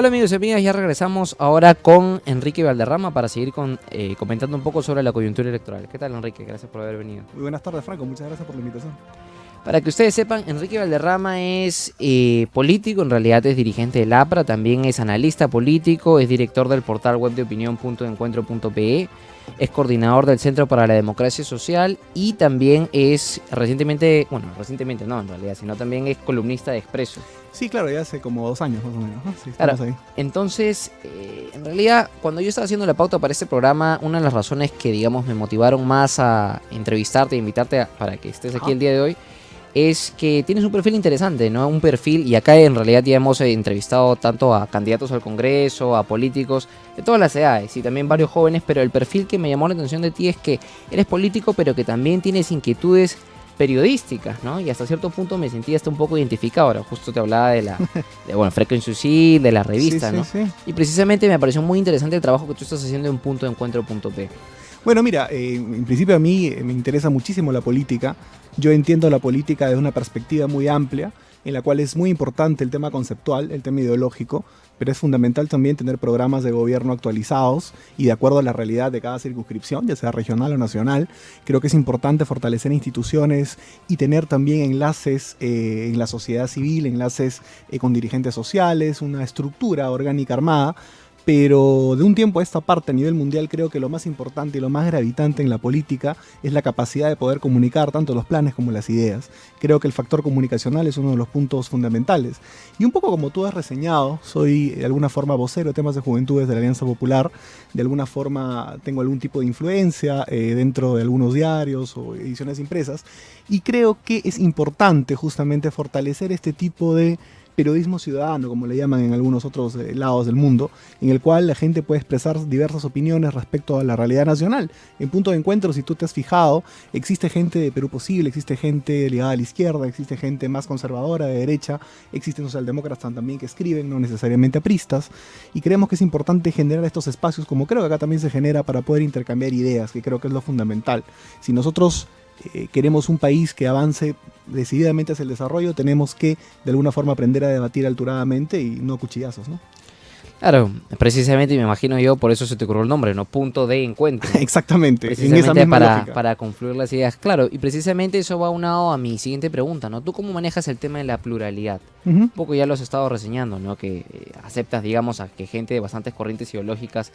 Hola amigos y amigas, ya regresamos ahora con Enrique Valderrama para seguir comentando un poco sobre la coyuntura electoral. ¿Qué tal, Enrique? Gracias por haber venido. Muy buenas tardes, Franco. Muchas gracias por la invitación. Para que ustedes sepan, Enrique Valderrama es político, en realidad es dirigente del APRA, también es analista político, es director del portal web de opinión .encuentro.pe, es coordinador del Centro para la Democracia Social y también es recientemente no en realidad, sino también es columnista de Expreso. Sí, claro, ya hace como 2 años más o menos, ¿no? Sí, Claro, estamos ahí. entonces, en realidad, cuando yo estaba haciendo la pauta para este programa, una de las razones que, digamos, me motivaron más a entrevistarte e invitarte para que estés aquí el día de hoy, es que tienes un perfil interesante, ¿no? Un perfil, y acá en realidad ya hemos entrevistado tanto a candidatos al Congreso, a políticos de todas las edades y también varios jóvenes, pero el perfil que me llamó la atención de ti es que eres político, pero que también tienes inquietudes periodísticas, ¿no? Y hasta cierto punto me sentí hasta un poco identificado. Ahora, justo te hablaba de Frecuencia Suicide, de la revista, Sí, ¿no? sí. Y precisamente me pareció muy interesante el trabajo que tú estás haciendo en .encuentro.p. Bueno, mira, en principio a mí me interesa muchísimo la política. Yo entiendo la política desde una perspectiva muy amplia, en la cual es muy importante el tema conceptual, el tema ideológico, pero es fundamental también tener programas de gobierno actualizados y de acuerdo a la realidad de cada circunscripción, ya sea regional o nacional. Creo que es importante fortalecer instituciones y tener también enlaces en la sociedad civil, enlaces con dirigentes sociales, una estructura orgánica armada. Pero de un tiempo a esta parte a nivel mundial creo que lo más importante y lo más gravitante en la política es la capacidad de poder comunicar tanto los planes como las ideas. Creo que el factor comunicacional es uno de los puntos fundamentales. Y un poco como tú has reseñado, soy de alguna forma vocero de temas de juventudes de la Alianza Popular, de alguna forma tengo algún tipo de influencia dentro de algunos diarios o ediciones impresas, y creo que es importante justamente fortalecer este tipo de periodismo ciudadano, como le llaman en algunos otros lados del mundo, en el cual la gente puede expresar diversas opiniones respecto a la realidad nacional. En Punto de Encuentro, si tú te has fijado, existe gente de Perú Posible, existe gente ligada a la izquierda, existe gente más conservadora, de derecha, existen socialdemócratas también que escriben, no necesariamente apristas, y creemos que es importante generar estos espacios, como creo que acá también se genera, para poder intercambiar ideas, que creo que es lo fundamental. Si nosotros queremos un país que avance decididamente hacia el desarrollo, tenemos que de alguna forma aprender a debatir alturadamente y no cuchillazos, ¿no? Claro, precisamente me imagino yo, por eso se te ocurrió el nombre, ¿no? Punto de encuentro. Exactamente, Precisamente en esa misma lógica. para confluir las ideas. Claro, y precisamente eso va unado a mi siguiente pregunta, ¿no? ¿Tú cómo manejas el tema de la pluralidad? Un poco ya lo has estado reseñando, ¿no? Que aceptas, digamos, a que gente de bastantes corrientes ideológicas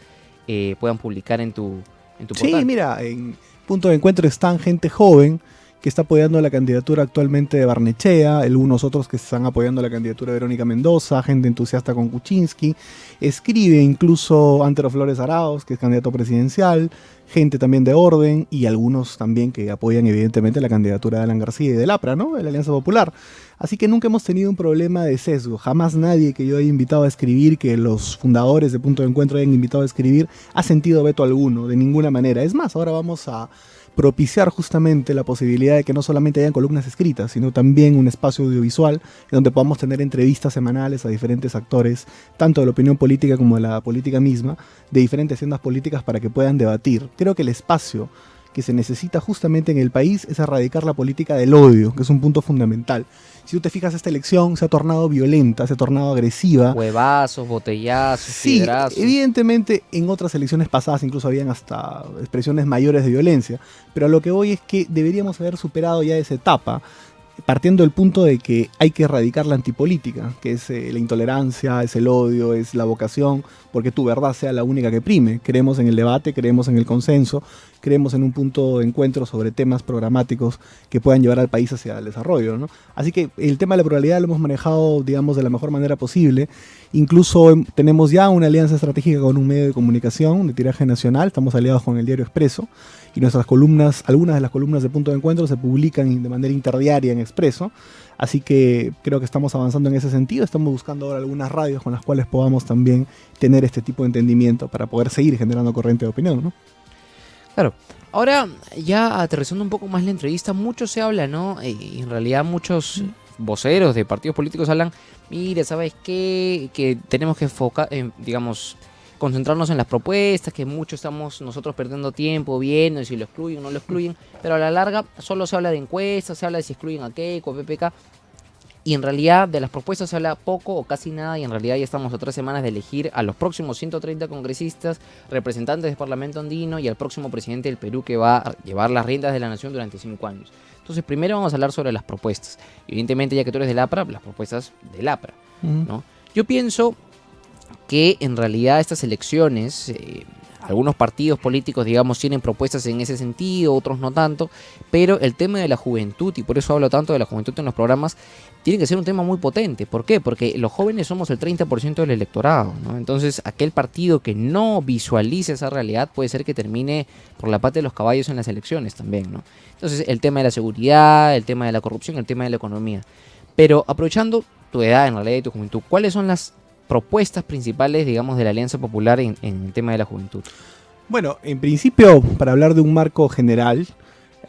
puedan publicar en tu portal. Sí, mira, en Punto de Encuentro están gente joven que está apoyando la candidatura actualmente de Barnechea, algunos otros que están apoyando la candidatura de Verónica Mendoza, gente entusiasta con Kuczynski, escribe incluso Antero Flores Arauz, que es candidato presidencial, gente también de Orden y algunos también que apoyan evidentemente la candidatura de Alan García y del APRA, ¿no? De la Alianza Popular. Así que nunca hemos tenido un problema de sesgo, jamás nadie que yo haya invitado a escribir, que los fundadores de Punto de Encuentro hayan invitado a escribir, ha sentido veto alguno, de ninguna manera. Es más, ahora vamos a propiciar justamente la posibilidad de que no solamente hayan columnas escritas, sino también un espacio audiovisual en donde podamos tener entrevistas semanales a diferentes actores, tanto de la opinión política como de la política misma, de diferentes tiendas políticas para que puedan debatir. Creo que el espacio que se necesita justamente en el país es erradicar la política del odio, que es un punto fundamental. Si tú te fijas, esta elección se ha tornado violenta, se ha tornado agresiva. Huevazos, botellazos, Sí, piedrazos. evidentemente en otras elecciones pasadas incluso habían hasta expresiones mayores de violencia, pero a lo que voy es que deberíamos haber superado ya esa etapa, partiendo del punto de que hay que erradicar la antipolítica, que es la intolerancia, es el odio, es la vocación, porque tu verdad sea la única que prime. Creemos en el debate, creemos en el consenso, creemos en un punto de encuentro sobre temas programáticos que puedan llevar al país hacia el desarrollo, ¿no? Así que el tema de la pluralidad lo hemos manejado, digamos, de la mejor manera posible. Incluso tenemos ya una alianza estratégica con un medio de comunicación de tiraje nacional, estamos aliados con el diario Expreso, y nuestras columnas, algunas de las columnas de Punto de Encuentro se publican de manera interdiaria en Expreso, así que creo que estamos avanzando en ese sentido. Estamos buscando ahora algunas radios con las cuales podamos también tener este tipo de entendimiento para poder seguir generando corriente de opinión, ¿no? Claro. Ahora, ya aterrizando un poco más la entrevista, mucho se habla, ¿no? Y en realidad muchos voceros de partidos políticos hablan, mire, ¿sabes qué? Que tenemos que enfocar, digamos, concentrarnos en las propuestas, que mucho estamos nosotros perdiendo tiempo viendo si lo excluyen o no lo excluyen, pero a la larga solo se habla de encuestas, se habla de si excluyen a Keiko, a PPK. Y en realidad de las propuestas se habla poco o casi nada, y en realidad ya estamos a 3 semanas de elegir a los próximos 130 congresistas, representantes del Parlamento andino y al próximo presidente del Perú, que va a llevar las riendas de la nación durante 5 años. Entonces primero vamos a hablar sobre las propuestas. Evidentemente, ya que tú eres del APRA, las propuestas del APRA, ¿no? Yo pienso que en realidad estas elecciones, algunos partidos políticos, digamos, tienen propuestas en ese sentido, otros no tanto, pero el tema de la juventud, y por eso hablo tanto de la juventud en los programas, tiene que ser un tema muy potente. ¿Por qué? Porque los jóvenes somos el 30% del electorado, ¿no? Entonces, aquel partido que no visualice esa realidad puede ser que termine por la pata de los caballos en las elecciones también, ¿no? Entonces, el tema de la seguridad, el tema de la corrupción, el tema de la economía. Pero aprovechando tu edad, en realidad, y tu juventud, ¿cuáles son las propuestas principales, digamos, de la Alianza Popular en el tema de la juventud? Bueno, en principio, para hablar de un marco general,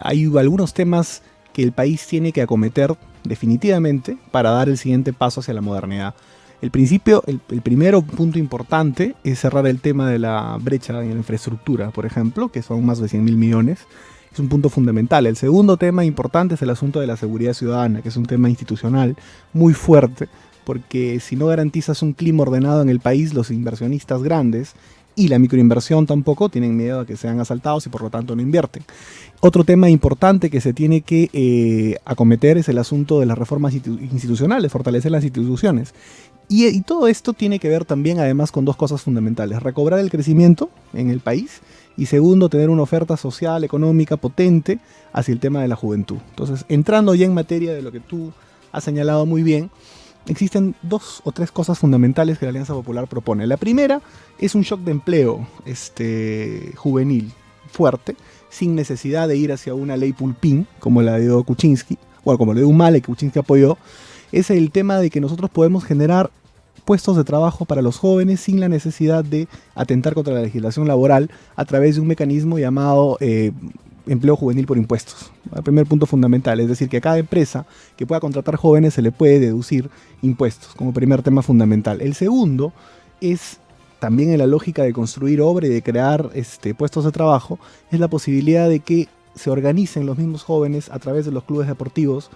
hay algunos temas que el país tiene que acometer definitivamente para dar el siguiente paso hacia la modernidad. El primero punto importante es cerrar el tema de la brecha en la infraestructura, por ejemplo, que son más de 100.000 millones. Es un punto fundamental. El segundo tema importante es el asunto de la seguridad ciudadana, que es un tema institucional muy fuerte, porque si no garantizas un clima ordenado en el país, los inversionistas grandes y la microinversión tampoco tienen miedo a que sean asaltados y por lo tanto no invierten. Otro tema importante que se tiene que acometer es el asunto de las reformas institucionales, fortalecer las instituciones. Y todo esto tiene que ver también además con dos cosas fundamentales: recobrar el crecimiento en el país y segundo, tener una oferta social, económica potente hacia el tema de la juventud. Entonces, entrando ya en materia de lo que tú has señalado muy bien, existen 2 o 3 cosas fundamentales que la Alianza Popular propone. La primera es un shock de empleo juvenil fuerte, sin necesidad de ir hacia una ley Pulpín, como la de Kuczynski, o como la de Humala, que Kuczynski apoyó. Es el tema de que nosotros podemos generar puestos de trabajo para los jóvenes sin la necesidad de atentar contra la legislación laboral a través de un mecanismo llamado empleo juvenil por impuestos. El primer punto fundamental, es decir, que a cada empresa que pueda contratar jóvenes se le puede deducir impuestos, como primer tema fundamental. El segundo es también en la lógica de construir obra y de crear puestos de trabajo, es la posibilidad de que se organicen los mismos jóvenes a través de los clubes deportivos,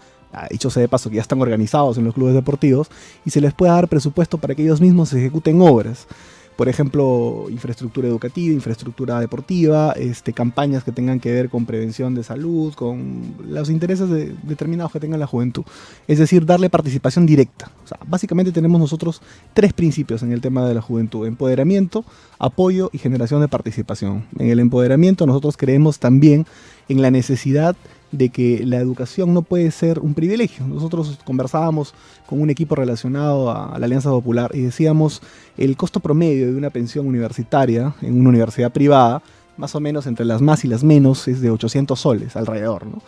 dicho sea de paso que ya están organizados en los clubes deportivos, y se les pueda dar presupuesto para que ellos mismos ejecuten obras. Por ejemplo, infraestructura educativa, infraestructura deportiva, campañas que tengan que ver con prevención de salud, con los intereses determinados que tenga la juventud. Es decir, darle participación directa. O sea, básicamente tenemos nosotros 3 principios en el tema de la juventud: empoderamiento, apoyo y generación de participación. En el empoderamiento nosotros creemos también en la necesidad de que la educación no puede ser un privilegio. Nosotros conversábamos con un equipo relacionado a la Alianza Popular y decíamos el costo promedio de una pensión universitaria en una universidad privada, más o menos entre las más y las menos, es de 800 soles alrededor, ¿no?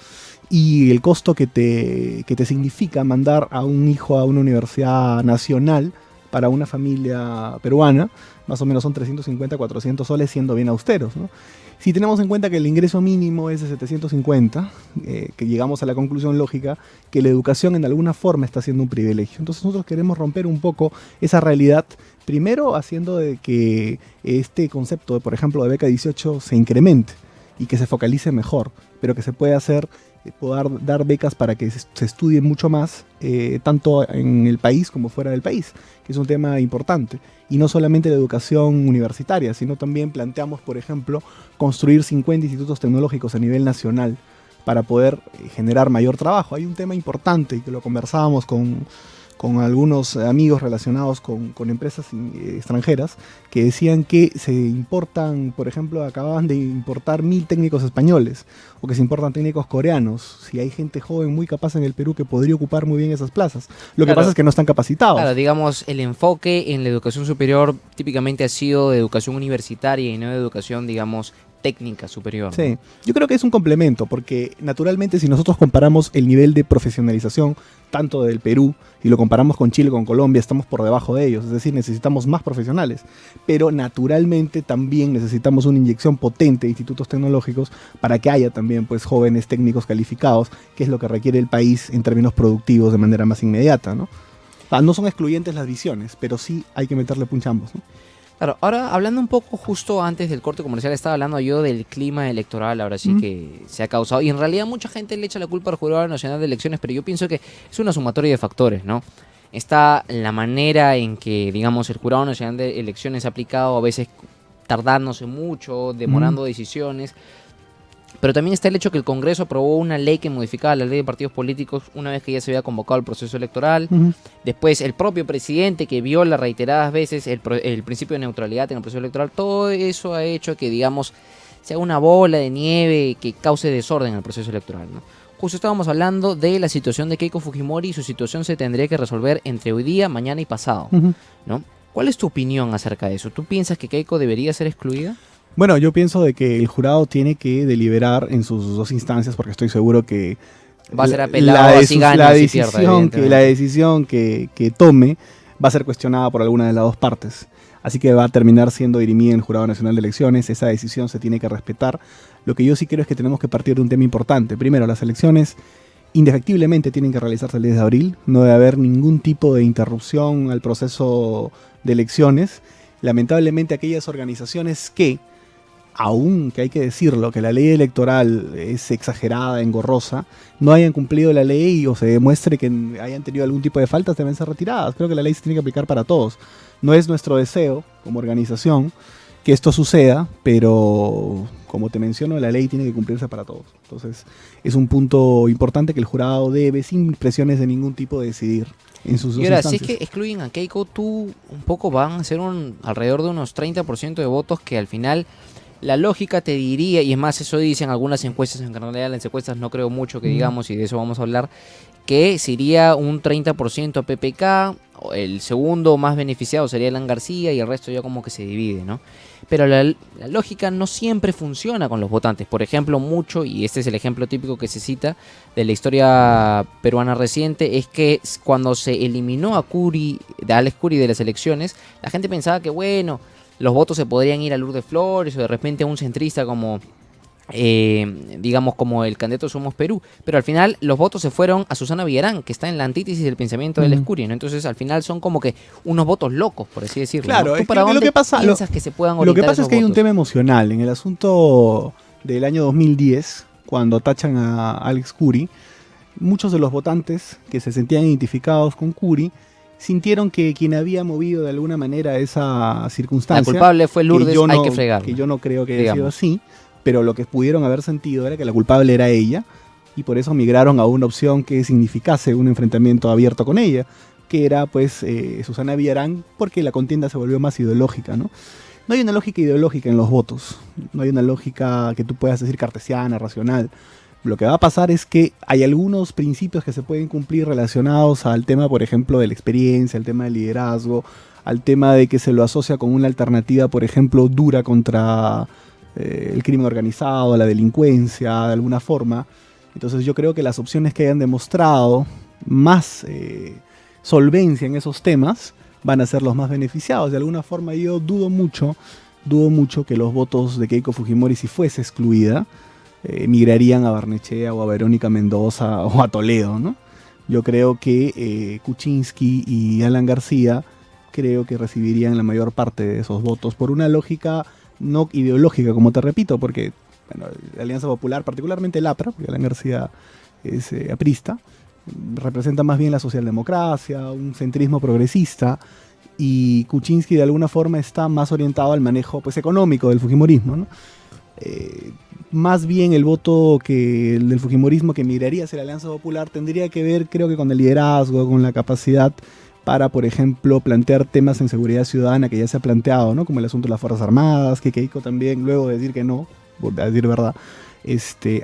Y el costo que te significa mandar a un hijo a una universidad nacional para una familia peruana, más o menos son 350, 400 soles, siendo bien austeros, ¿no? Si tenemos en cuenta que el ingreso mínimo es de 750, que llegamos a la conclusión lógica que la educación en alguna forma está siendo un privilegio. Entonces nosotros queremos romper un poco esa realidad, primero haciendo de que este concepto, por ejemplo, de beca 18 se incremente y que se focalice mejor, pero que se pueda hacer, poder dar becas para que se estudie mucho más, tanto en el país como fuera del país, que es un tema importante. Y no solamente la educación universitaria, sino también planteamos, por ejemplo, construir 50 institutos tecnológicos a nivel nacional para poder generar mayor trabajo. Hay un tema importante y que lo conversábamos con algunos amigos relacionados con empresas extranjeras que decían que se importan, por ejemplo, acababan de importar 1.000 técnicos españoles o que se importan técnicos coreanos. Si hay gente joven muy capaz en el Perú que podría ocupar muy bien esas plazas. Lo que pasa es que no están capacitados. Claro, digamos, el enfoque en la educación superior típicamente ha sido de educación universitaria y no de educación, digamos, técnica superior. Sí, yo creo que es un complemento, porque naturalmente si nosotros comparamos el nivel de profesionalización tanto del Perú y lo comparamos con Chile, con Colombia, estamos por debajo de ellos, es decir, necesitamos más profesionales, pero naturalmente también necesitamos una inyección potente de institutos tecnológicos para que haya también pues jóvenes técnicos calificados, que es lo que requiere el país en términos productivos de manera más inmediata, ¿no? No son excluyentes las visiones, pero sí hay que meterle punch a ambos, ¿no? Claro, ahora hablando un poco justo antes del corte comercial, estaba hablando yo del clima electoral, ahora sí que se ha causado. Y en realidad mucha gente le echa la culpa al Jurado Nacional de Elecciones, pero yo pienso que es una sumatoria de factores, ¿no? Está la manera en que, digamos, el Jurado Nacional de Elecciones ha aplicado, a veces tardándose mucho, demorando decisiones. Pero también está el hecho que el Congreso aprobó una ley que modificaba la ley de partidos políticos una vez que ya se había convocado el proceso electoral. Después el propio presidente que viola reiteradas veces el principio de neutralidad en el proceso electoral. Todo eso ha hecho que, digamos, sea una bola de nieve que cause desorden en el proceso electoral, ¿no? Justo estábamos hablando de la situación de Keiko Fujimori y su situación se tendría que resolver entre hoy día, mañana y pasado, ¿no? ¿Cuál es tu opinión acerca de eso? ¿Tú piensas que Keiko debería ser excluida? Bueno, yo pienso de que el jurado tiene que deliberar en sus dos instancias, porque estoy seguro que va a ser apelado así gane o si pierda, la decisión que tome va a ser cuestionada por alguna de las dos partes. Así que va a terminar siendo dirimida en el Jurado Nacional de Elecciones. Esa decisión se tiene que respetar. Lo que yo sí creo es que tenemos que partir de un tema importante. Primero, las elecciones indefectiblemente tienen que realizarse el 10 de abril. No debe haber ningún tipo de interrupción al proceso de elecciones. Lamentablemente, aquellas organizaciones que, aún que hay que decirlo, que la ley electoral es exagerada, engorrosa, no hayan cumplido la ley o se demuestre que hayan tenido algún tipo de faltas, deben ser retiradas. Creo que la ley se tiene que aplicar para todos. No es nuestro deseo, como organización, que esto suceda, pero como te menciono, la ley tiene que cumplirse para todos. Entonces, es un punto importante que el jurado debe, sin presiones de ningún tipo, decidir en sus dos instancias. Y ahora, si es que excluyen a Keiko, tú un poco van a ser alrededor de unos 30% de votos que al final la lógica te diría, y es más, eso dicen algunas encuestas, en realidad las encuestas no creo mucho que digamos, y de eso vamos a hablar, que sería un 30% PPK, el segundo más beneficiado sería Alan García y el resto ya como que se divide, ¿no? Pero la lógica no siempre funciona con los votantes. Por ejemplo, mucho, y este es el ejemplo típico que se cita de la historia peruana reciente, es que cuando se eliminó a Alex Curi de las elecciones, la gente pensaba que, bueno, los votos se podrían ir a Lourdes Flores o de repente a un centrista como, digamos, como el candidato Somos Perú. Pero al final los votos se fueron a Susana Villarán, que está en la antítesis del pensamiento del Escuri, ¿no? Entonces al final son como que unos votos locos, por así decirlo. Claro, ¿no? ¿Tú para dónde piensas que se puedan orientar? Lo que pasa es que hay un votos? tema emocional. En el asunto del año 2010, cuando tachan a Alex Curi, muchos de los votantes que se sentían identificados con Curi sintieron que quien había movido de alguna manera esa circunstancia... La culpable fue Lourdes, hay que fregarla. Que yo no creo que haya sido así, pero lo que pudieron haber sentido era que la culpable era ella, y por eso migraron a una opción que significase un enfrentamiento abierto con ella, que era pues Susana Villarán, porque la contienda se volvió más ideológica, ¿no? No hay una lógica ideológica en los votos, no hay una lógica que tú puedas decir cartesiana, racional. Lo que va a pasar es que hay algunos principios que se pueden cumplir relacionados al tema, por ejemplo, de la experiencia, al tema del liderazgo, al tema de que se lo asocia con una alternativa, por ejemplo, dura contra el crimen organizado, la delincuencia, de alguna forma. Entonces yo creo que las opciones que hayan demostrado más solvencia en esos temas van a ser los más beneficiados. De alguna forma yo dudo mucho que los votos de Keiko Fujimori, si fuese excluida, migrarían a Barnechea o a Verónica Mendoza o a Toledo, ¿no? Yo creo que Kuczynski y Alan García creo que recibirían la mayor parte de esos votos por una lógica no ideológica, como te repito, porque bueno, la Alianza Popular, particularmente el APRA, porque Alan García es aprista, representa más bien la socialdemocracia, un centrismo progresista, y Kuczynski de alguna forma está más orientado al manejo pues, económico del fujimorismo, ¿no? Más bien el voto que el del fujimorismo que migraría hacia la Alianza Popular tendría que ver, creo que con el liderazgo, con la capacidad para, por ejemplo, plantear temas en seguridad ciudadana que ya se ha planteado, ¿no? Como el asunto de las Fuerzas Armadas, que Keiko también, luego de decir que no, a decir verdad,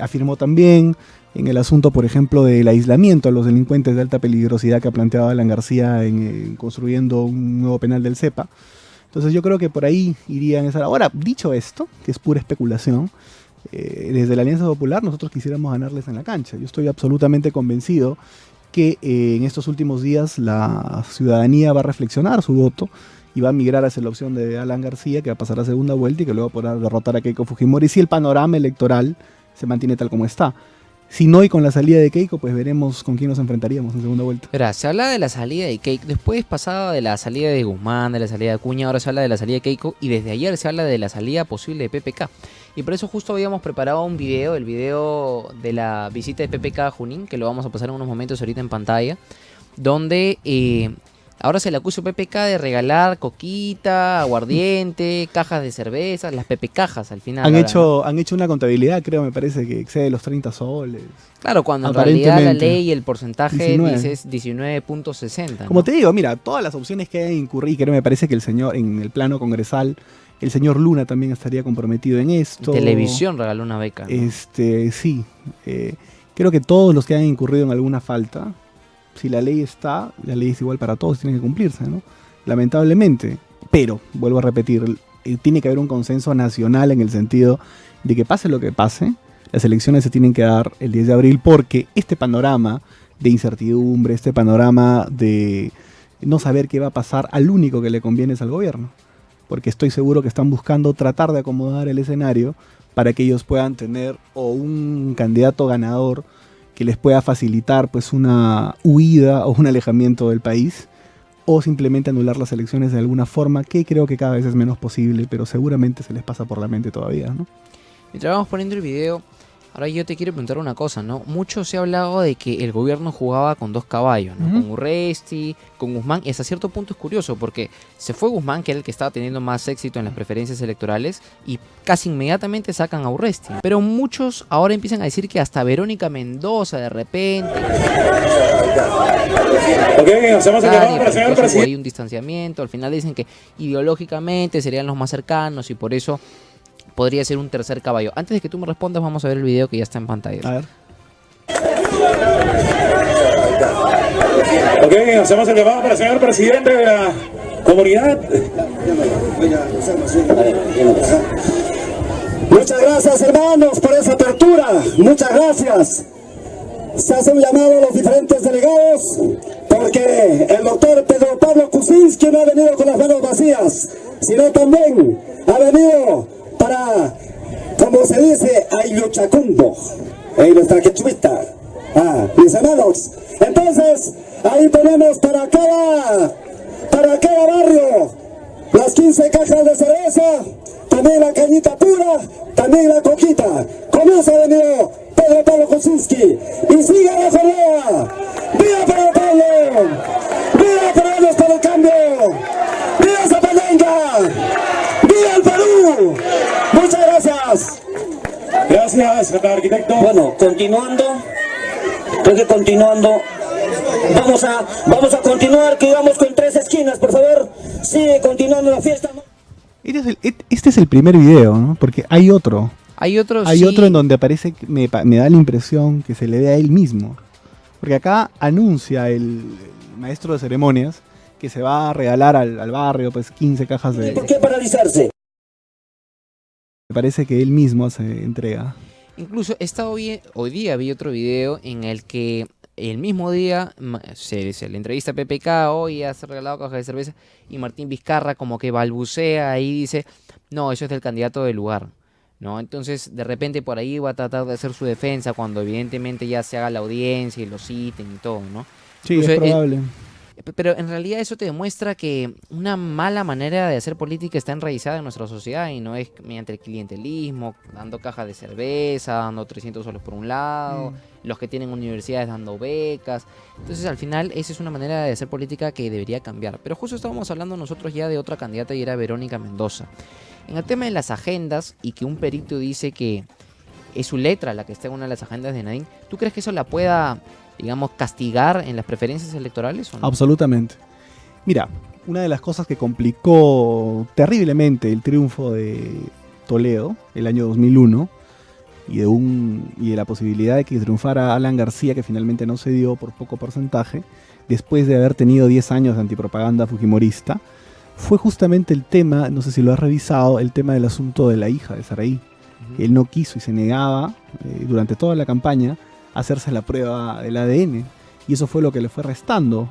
afirmó también en el asunto, por ejemplo, del aislamiento a los delincuentes de alta peligrosidad que ha planteado Alan García en construyendo un nuevo penal del CEPA. Entonces yo creo que por ahí irían esa. Ahora, dicho esto, que es pura especulación, desde la Alianza Popular nosotros quisiéramos ganarles en la cancha. Yo estoy absolutamente convencido que en estos últimos días la ciudadanía va a reflexionar su voto y va a migrar hacia la opción de Alan García, que va a pasar a segunda vuelta y que luego podrá derrotar a Keiko Fujimori si el panorama electoral se mantiene tal como está. Si no, y con la salida de Keiko, pues veremos con quién nos enfrentaríamos en segunda vuelta. Verá, se habla de la salida de Keiko, después pasaba de la salida de Guzmán, de la salida de Acuña, ahora se habla de la salida de Keiko y desde ayer se habla de la salida posible de PPK. Y por eso justo habíamos preparado un video, el video de la visita de PPK a Junín, que lo vamos a pasar en unos momentos ahorita en pantalla, donde ahora se le acusa a PPK de regalar coquita, aguardiente, cajas de cerveza, las cajas al final. Han ahora, ¿no? hecho una contabilidad, creo, me parece, que excede los 30 soles. Claro, cuando en realidad la Aparentemente. ley y el porcentaje 19. dice es 19.60. Como ¿no? te digo, mira, todas las opciones que hay en incurrir, creo, me parece que el señor, en el plano congresal, el señor Luna también estaría comprometido en esto. Televisión regaló una beca, ¿no? Sí. Creo que todos los que han incurrido en alguna falta, si la ley está, la ley es igual para todos, tiene que cumplirse, ¿no? Lamentablemente. Pero, vuelvo a repetir, tiene que haber un consenso nacional en el sentido de que pase lo que pase, las elecciones se tienen que dar el 10 de abril porque este panorama de incertidumbre, este panorama de no saber qué va a pasar, al único que le conviene es al gobierno. Porque estoy seguro que están buscando tratar de acomodar el escenario para que ellos puedan tener o un candidato ganador que les pueda facilitar pues una huida o un alejamiento del país, o simplemente anular las elecciones de alguna forma, que creo que cada vez es menos posible, pero seguramente se les pasa por la mente todavía, ¿no? Mientras vamos poniendo el video, ahora yo te quiero preguntar una cosa, ¿no? Mucho se ha hablado de que el gobierno jugaba con dos caballos, ¿no? Con Urresti, con Guzmán, y hasta cierto punto es curioso, porque se fue Guzmán, que era el que estaba teniendo más éxito en las preferencias electorales, y casi inmediatamente sacan a Urresti. Pero muchos ahora empiezan a decir que hasta Verónica Mendoza de repente... Ok, hacemos el llamado para el señor presidente. Hay un distanciamiento, al final dicen que ideológicamente serían los más cercanos y por eso podría ser un tercer caballo. Antes de que tú me respondas, vamos a ver el video que ya está en pantalla. A ver. Ok, hacemos el llamado para el señor presidente de la comunidad. Muchas gracias, hermanos, por esa apertura. Muchas gracias. Se hace un llamado a los diferentes delegados porque el doctor Pedro Pablo Kuczynski no ha venido con las manos vacías, sino también ha venido para, como se dice, Ayuchacundo, en nuestra quechuita. Mis hermanos. Entonces, ahí tenemos para cada barrio las 15 cajas de cerveza, también la cañita pura, también la coquita. Con eso ha venido Pedro Pablo Kuczynski. Y siga la jornada. ¡Viva Pedro Pablo! ¡Viva Peruanos por el Cambio! ¡Viva Zapalenga! ¡Viva el Perú! Muchas gracias. Gracias, arquitecto. Bueno, continuando, vamos a continuar, que vamos con 3 esquinas, por favor. Sigue continuando la fiesta. Este es el primer video, ¿no? Porque hay otro. Hay otro, Hay sí, otro en donde aparece, me da la impresión que se le ve a él mismo. Porque acá anuncia el maestro de ceremonias que se va a regalar al barrio pues 15 cajas ¿Por de... qué paralizarse? Me parece que él mismo se entrega. Incluso hoy día vi otro video en el que el mismo día se le entrevista a PPK, hoy has regalado cajas de cerveza, y Martín Vizcarra como que balbucea y dice, no, eso es del candidato del lugar, ¿no? Entonces de repente por ahí va a tratar de hacer su defensa cuando evidentemente ya se haga la audiencia y lo citen y todo, ¿no? Sí, Incluso, es probable. pero en realidad eso te demuestra que una mala manera de hacer política está enraizada en nuestra sociedad y no es mediante el clientelismo, dando cajas de cerveza, dando 300 soles por un lado, los que tienen universidades dando becas. Entonces al final esa es una manera de hacer política que debería cambiar. Pero justo estábamos hablando nosotros ya de otra candidata y era Verónica Mendoza. En el tema de las agendas y que un perito dice que es su letra la que está en una de las agendas de Nadine, ¿tú crees que eso la pueda, digamos, castigar en las preferencias electorales o no? Absolutamente. Mira, una de las cosas que complicó terriblemente el triunfo de Toledo el año 2001 y de la posibilidad de que triunfara Alan García, que finalmente no se dio por poco porcentaje, después de haber tenido 10 años de antipropaganda fujimorista, fue justamente el tema, no sé si lo has revisado, el tema del asunto de la hija de Saraí. Él no quiso y se negaba durante toda la campaña a hacerse la prueba del ADN, y eso fue lo que le fue restando.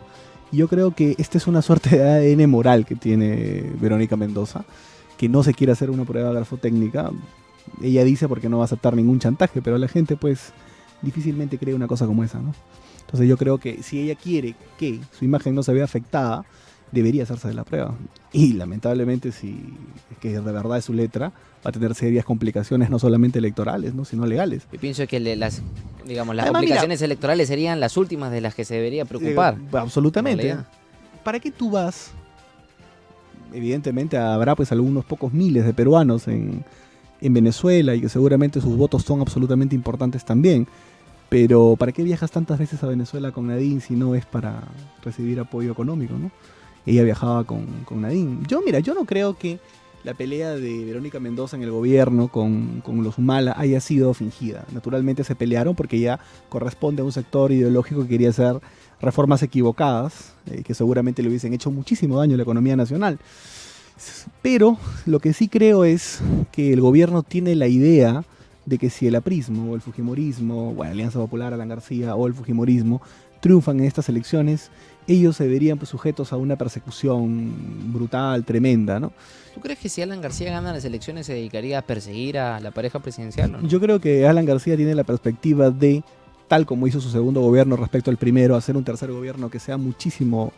Y yo creo que esta es una suerte de ADN moral que tiene Verónica Mendoza, que no se quiere hacer una prueba grafotécnica. Ella dice porque no va a aceptar ningún chantaje, pero la gente pues difícilmente cree una cosa como esa, ¿no? Entonces yo creo que si ella quiere que su imagen no se vea afectada, debería hacerse de la prueba. Y lamentablemente, si es que de verdad es su letra, va a tener serias complicaciones, no solamente electorales, ¿no?, sino legales. Yo pienso que las Además, complicaciones electorales serían las últimas de las que se debería preocupar. Absolutamente. En realidad. ¿Para qué tú vas? Evidentemente habrá pues algunos pocos miles de peruanos en Venezuela y que seguramente sus votos son absolutamente importantes también. Pero ¿para qué viajas tantas veces a Venezuela con Nadine si no es para recibir apoyo económico, ¿no? Ella viajaba con Nadine. Yo no creo que la pelea de Verónica Mendoza en el gobierno con los Humala haya sido fingida. Naturalmente se pelearon porque ella corresponde a un sector ideológico que quería hacer reformas equivocadas, que seguramente le hubiesen hecho muchísimo daño a la economía nacional. Pero lo que sí creo es que el gobierno tiene la idea de que si el aprismo o el fujimorismo, bueno, Alianza Popular, Alan García o el fujimorismo triunfan en estas elecciones, ellos se verían pues, sujetos a una persecución brutal, tremenda, ¿no? ¿Tú crees que si Alan García gana las elecciones se dedicaría a perseguir a la pareja presidencial o no? Yo creo que Alan García tiene la perspectiva de, tal como hizo su segundo gobierno respecto al primero, hacer un tercer gobierno que sea muchísimo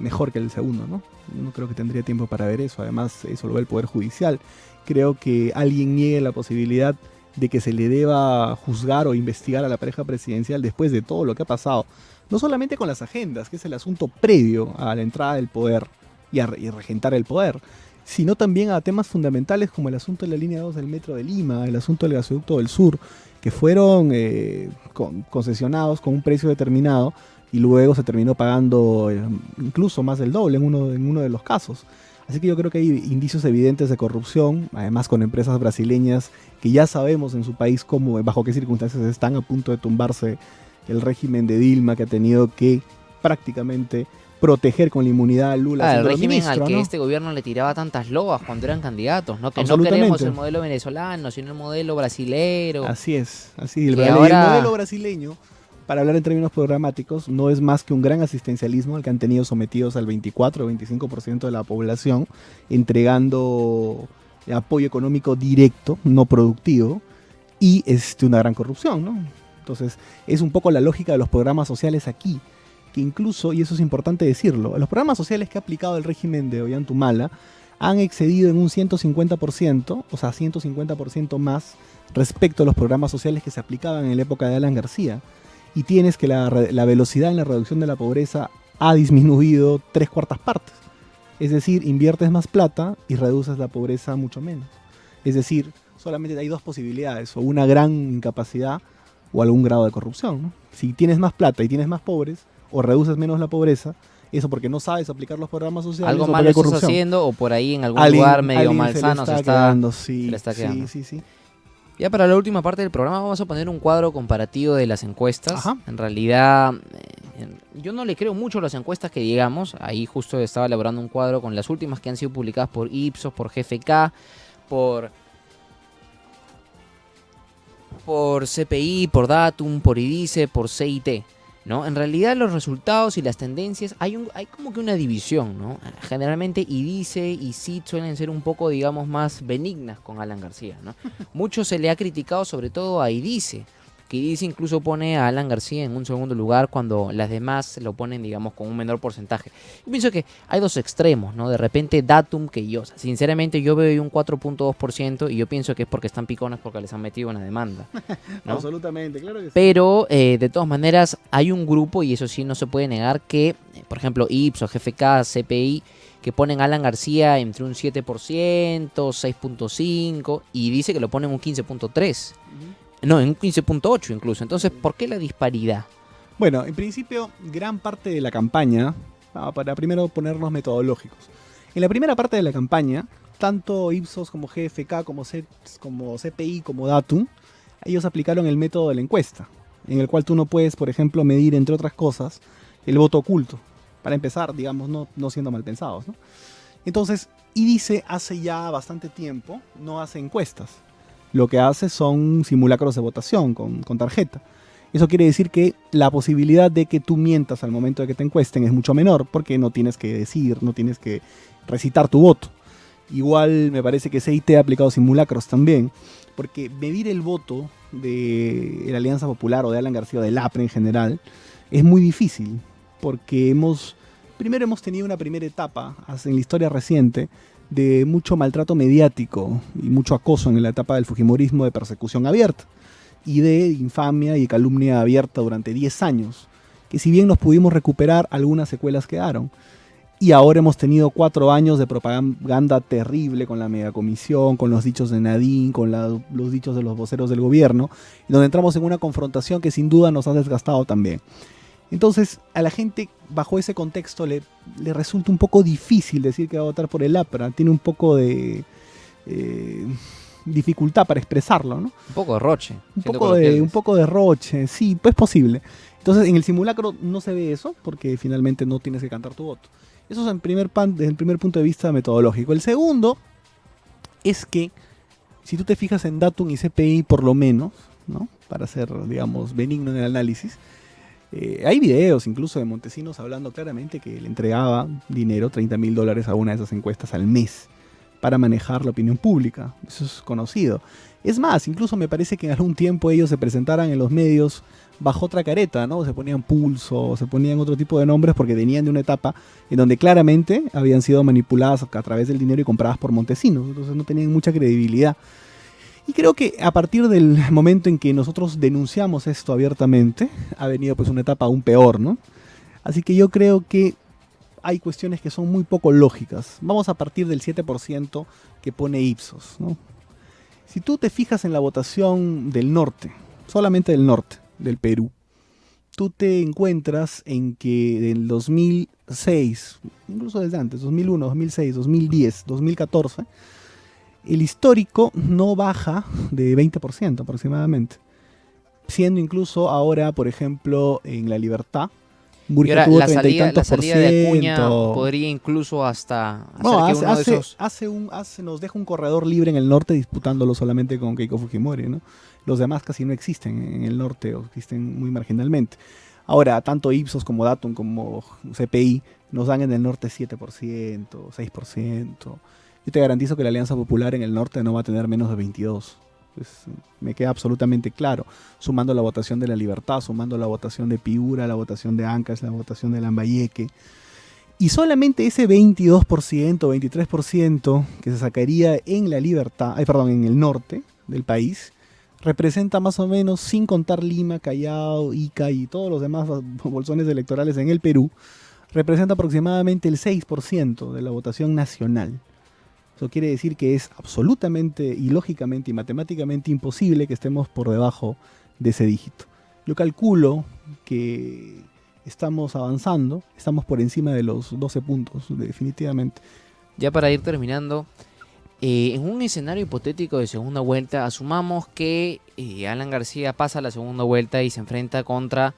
mejor que el segundo, ¿no? No creo que tendría tiempo para ver eso. Además, eso lo ve el Poder Judicial. Creo que alguien niegue la posibilidad de que se le deba juzgar o investigar a la pareja presidencial después de todo lo que ha pasado. No solamente con las agendas, que es el asunto previo a la entrada del poder y regentar el poder, sino también a temas fundamentales como el asunto de la línea 2 del Metro de Lima, el asunto del gasoducto del Sur, que fueron concesionados con un precio determinado y luego se terminó pagando incluso más del doble en uno de los casos. Así que yo creo que hay indicios evidentes de corrupción, además con empresas brasileñas que ya sabemos en su país cómo, bajo qué circunstancias están a punto de tumbarse el régimen de Dilma, que ha tenido que prácticamente proteger con la inmunidad a Lula. El régimen ministro, al que ¿no? este gobierno le tiraba tantas loas cuando eran candidatos, ¿no? Que no Absolutamente. queremos el modelo venezolano, sino el modelo brasilero. Así es, así. El Y ahora- modelo brasileño, para hablar en términos programáticos, no es más que un gran asistencialismo al que han tenido sometidos al 24 o 25% de la población, entregando apoyo económico directo, no productivo, y una gran corrupción, ¿no? Entonces, es un poco la lógica de los programas sociales aquí, que incluso, y eso es importante decirlo, los programas sociales que ha aplicado el régimen de Ollanta han excedido en un 150%, o sea, 150% más respecto a los programas sociales que se aplicaban en la época de Alan García. Y tienes que la velocidad en la reducción de la pobreza ha disminuido 3/4 partes. Es decir, inviertes más plata y reduces la pobreza mucho menos. Es decir, solamente hay dos posibilidades, o una gran incapacidad o algún grado de corrupción, ¿no? Si tienes más plata y tienes más pobres, o reduces menos la pobreza, eso porque no sabes aplicar los programas sociales. Algo o porque malo hay estás corrupción. haciendo o por ahí en algún Alguien- lugar medio alguien malsano se le está quedando, se sí, le está quedando. sí. Ya para la última parte del programa vamos a poner un cuadro comparativo de las encuestas. Ajá. En realidad, yo no le creo mucho a las encuestas que digamos. Ahí justo estaba elaborando un cuadro con las últimas que han sido publicadas por Ipsos, por GFK, por CPI, por Datum, por IDICE, por CIT, ¿no? En realidad los resultados y las tendencias, hay como que una división, ¿no? Generalmente IDICE y CIT suelen ser un poco, digamos, más benignas con Alan García, ¿no? Mucho se le ha criticado sobre todo a IDICE, que IDICE incluso pone a Alan García en un segundo lugar cuando las demás lo ponen, digamos, con un menor porcentaje. Yo pienso que hay dos extremos, ¿no? De repente Datum que yo, o sea, sinceramente yo veo ahí un 4.2% y yo pienso que es porque están picones porque les han metido una demanda, ¿no? Absolutamente, claro que sí. Pero de todas maneras hay un grupo, y eso sí no se puede negar, que por ejemplo Ipsos, GFK, CPI, que ponen a Alan García entre un 7%, 6.5%, y dice que lo ponen un 15.3%. No, en un 15.8 incluso. Entonces, ¿por qué la disparidad? Bueno, en principio, gran parte de la campaña, para primero ponernos metodológicos. En la primera parte de la campaña, tanto Ipsos como GFK, como CPI, como Datum, ellos aplicaron el método de la encuesta, en el cual tú no puedes, por ejemplo, medir, entre otras cosas, el voto oculto. Para empezar, digamos, no siendo mal pensados, ¿no? Entonces, IDICE hace ya bastante tiempo no hace encuestas. Lo que hace son simulacros de votación con tarjeta. Eso quiere decir que la posibilidad de que tú mientas al momento de que te encuesten es mucho menor, porque no tienes que decir, no tienes que recitar tu voto. Igual me parece que CIT ha aplicado simulacros también, porque medir el voto de la Alianza Popular o de Alan García o del APRE en general es muy difícil, porque primero hemos tenido una primera etapa en la historia reciente de mucho maltrato mediático y mucho acoso en la etapa del fujimorismo, de persecución abierta y de infamia y calumnia abierta durante 10 años, que si bien nos pudimos recuperar, algunas secuelas quedaron. Y ahora hemos tenido 4 años de propaganda terrible con la megacomisión, con los dichos de Nadine, con los dichos de los voceros del gobierno, donde entramos en una confrontación que sin duda nos ha desgastado también. Entonces, a la gente, bajo ese contexto, le resulta un poco difícil decir que va a votar por el APRA. Tiene un poco de dificultad para expresarlo, ¿no? Un poco de roche. Un poco de roche, sí, pues posible. Entonces, en el simulacro no se ve eso, porque finalmente no tienes que cantar tu voto. Eso es desde el primer punto de vista metodológico. El segundo es que, si tú te fijas en Datum y CPI por lo menos, ¿no? Para ser, digamos, benigno en el análisis, hay videos incluso de Montesinos hablando claramente que le entregaba dinero, $30,000 a una de esas encuestas al mes, para manejar la opinión pública. Eso es conocido. Es más, incluso me parece que en algún tiempo ellos se presentaran en los medios bajo otra careta, ¿no? Se ponían Pulso, se ponían otro tipo de nombres porque venían de una etapa en donde claramente habían sido manipuladas a través del dinero y compradas por Montesinos. Entonces no tenían mucha credibilidad. Y creo que a partir del momento en que nosotros denunciamos esto abiertamente, ha venido pues una etapa aún peor, ¿no? Así que yo creo que hay cuestiones que son muy poco lógicas. Vamos a partir del 7% que pone Ipsos, ¿no? Si tú te fijas en la votación del norte, solamente del norte, del Perú, tú te encuentras en que del 2006, incluso desde antes, 2001, 2006, 2010, 2014, el histórico no baja de 20% aproximadamente. Siendo incluso ahora, por ejemplo, en La Libertad, Murcia tuvo 30 y tantos por ciento. La salida de Acuña podría incluso hasta hacer que uno de esos... nos deja un corredor libre en el norte disputándolo solamente con Keiko Fujimori, ¿no? Los demás casi no existen en el norte o existen muy marginalmente. Ahora, tanto Ipsos como Datum como CPI nos dan en el norte 7%, 6%. Yo te garantizo que la Alianza Popular en el norte no va a tener menos de 22%. Pues, me queda absolutamente claro, sumando la votación de La Libertad, sumando la votación de Piura, la votación de Ancash, la votación de Lambayeque, y solamente ese 22%, 23% que se sacaría en La Libertad, en el norte del país, representa más o menos, sin contar Lima, Callao, Ica y todos los demás bolsones electorales en el Perú, representa aproximadamente el 6% de la votación nacional. Eso quiere decir que es absolutamente, ilógicamente y matemáticamente imposible que estemos por debajo de ese dígito. Yo calculo que estamos avanzando, estamos por encima de los 12 puntos, definitivamente. Ya para ir terminando, en un escenario hipotético de segunda vuelta, asumamos que Alan García pasa a la segunda vuelta y se enfrenta contra,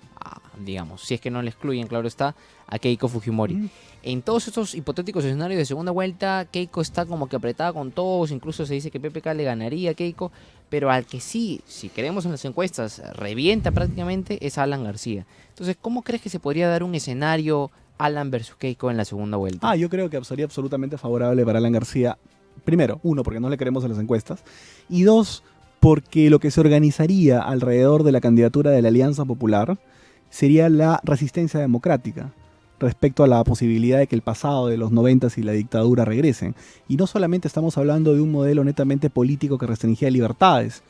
digamos, si es que no le excluyen, claro está, a Keiko Fujimori. En todos estos hipotéticos escenarios de segunda vuelta, Keiko está como que apretada con todos, incluso se dice que PPK le ganaría a Keiko, pero al que sí, si creemos en las encuestas, revienta prácticamente es Alan García. Entonces, ¿cómo crees que se podría dar un escenario Alan versus Keiko en la segunda vuelta? Yo creo que sería absolutamente favorable para Alan García. Primero, 1, porque no le creemos en las encuestas, y 2, porque lo que se organizaría alrededor de la candidatura de la Alianza Popular sería la resistencia democrática respecto a la posibilidad de que el pasado de los 90s y la dictadura regresen. Y no solamente estamos hablando de un modelo netamente político que restringía libertades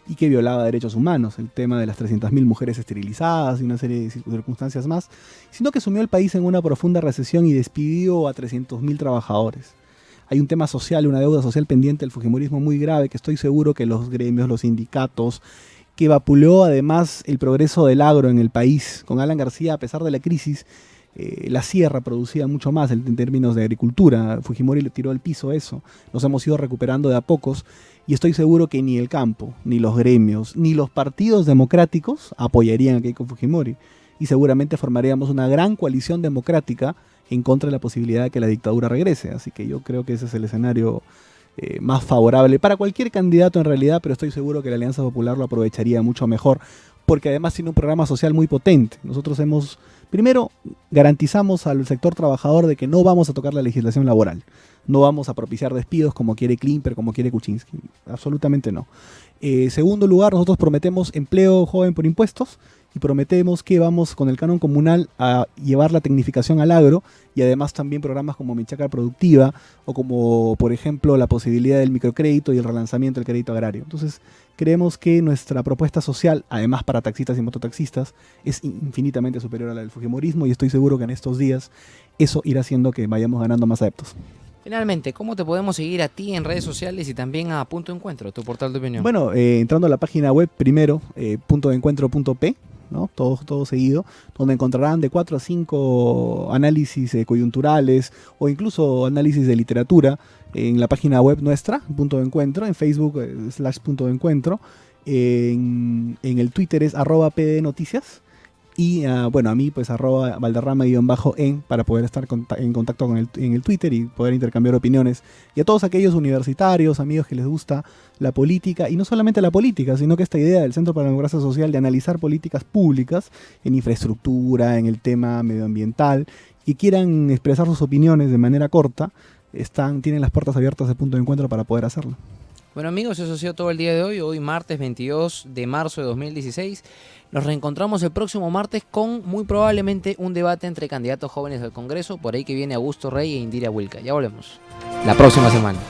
y que violaba derechos humanos, el tema de las 300.000 mujeres esterilizadas y una serie de circunstancias más, sino que sumió al país en una profunda recesión y despidió a 300.000 trabajadores. Hay un tema social, una deuda social pendiente del fujimorismo muy grave que estoy seguro que los gremios, los sindicatos, que vapuleó además el progreso del agro en el país. Con Alan García, a pesar de la crisis, la sierra producía mucho más en términos de agricultura. Fujimori le tiró al piso eso. Nos hemos ido recuperando de a pocos y estoy seguro que ni el campo, ni los gremios, ni los partidos democráticos apoyarían a Keiko Fujimori. Y seguramente formaríamos una gran coalición democrática en contra de la posibilidad de que la dictadura regrese. Así que yo creo que ese es el escenario más favorable para cualquier candidato en realidad, pero estoy seguro que la Alianza Popular lo aprovecharía mucho mejor, porque además tiene un programa social muy potente. Nosotros hemos Primero, garantizamos al sector trabajador de que no vamos a tocar la legislación laboral. No vamos a propiciar despidos como quiere Klimper, como quiere Kuczynski. Absolutamente no. Segundo lugar, nosotros prometemos empleo joven por impuestos y prometemos que vamos con el canon comunal a llevar la tecnificación al agro y además también programas como Mi Chácara Productiva o como, por ejemplo, la posibilidad del microcrédito y el relanzamiento del crédito agrario. Entonces, creemos que nuestra propuesta social, además para taxistas y mototaxistas, es infinitamente superior a la del fujimorismo y estoy seguro que en estos días eso irá haciendo que vayamos ganando más adeptos. Finalmente, ¿cómo te podemos seguir a ti en redes sociales y también a Punto de Encuentro, tu portal de opinión? Bueno, entrando a la página web primero, puntodencuentro.p, ¿no? Todo seguido, donde encontrarán de 4 a 5 análisis coyunturales o incluso análisis de literatura en la página web nuestra, Punto de Encuentro, en Facebook /Punto de Encuentro, en el Twitter es @pdnoticias. Y bueno, a mí pues @valderrama_en para poder estar en contacto en el Twitter y poder intercambiar opiniones. Y a todos aquellos universitarios, amigos que les gusta la política, y no solamente la política, sino que esta idea del Centro para la Democracia Social de analizar políticas públicas en infraestructura, en el tema medioambiental, y quieran expresar sus opiniones de manera corta, tienen las puertas abiertas de Punto de Encuentro para poder hacerlo. Bueno amigos, eso ha sido todo el día de hoy martes 22 de marzo de 2016. Nos reencontramos el próximo martes con muy probablemente un debate entre candidatos jóvenes al Congreso, por ahí que viene Augusto Rey e Indira Wilca. Ya volvemos la próxima semana.